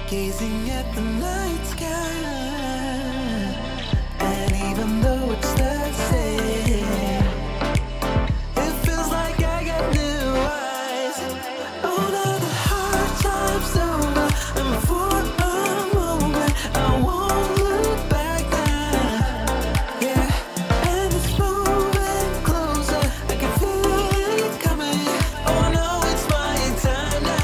gazing at the night sky. And even though it's the same, it feels like I got new eyes. All of the hard times over, and before a moment I won't look back now. Yeah, and it's moving closer, I can feel it coming. Oh, I know it's my time now.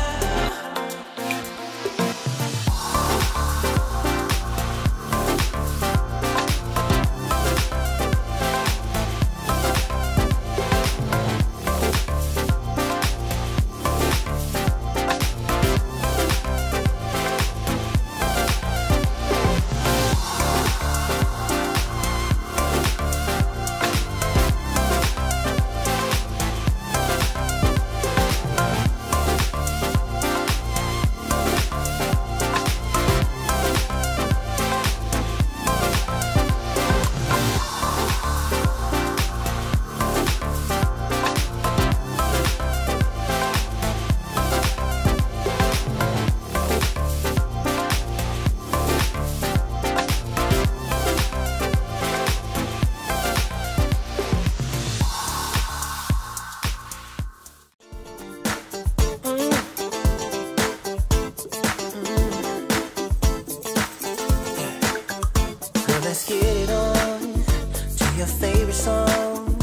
Girl, let's get it on to your favorite song.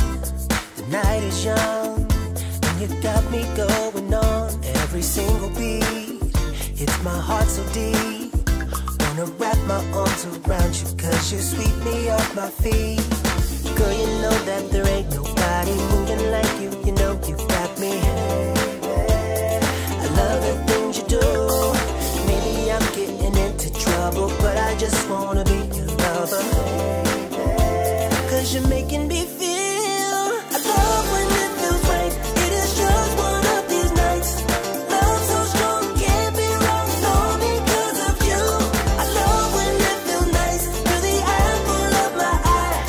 The night is young and you got me going on. Every single beat hits my heart so deep. Wanna wrap my arms around you, cause you sweep me off my feet. Girl, you know that there ain't nobody moving like you. You know you got me. I love the things you do. Maybe I'm getting into trouble, but I just wanna be your lover. Cause you're making me feel. I love when it feels right. It is just one of these nights. Love so strong, can't be wrong. All because of you. I love when it feels nice. You're the apple of my eye.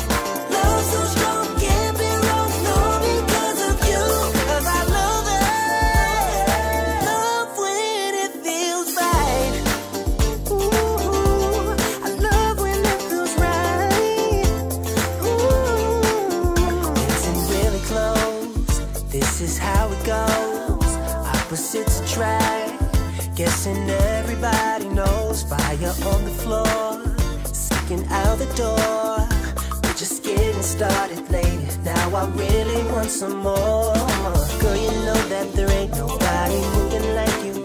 Love so strong, can't be wrong. All because of you. Cause I love it. Love when it feels right. Ooh, I love when it feels right. Ooh, dancing really close. This is how it goes. Opposites attract. Guessing everybody knows. Fire on the floor, sneaking out the door. We're just getting started, lady. Now I really want some more. Girl, you know that there ain't nobody moving like you.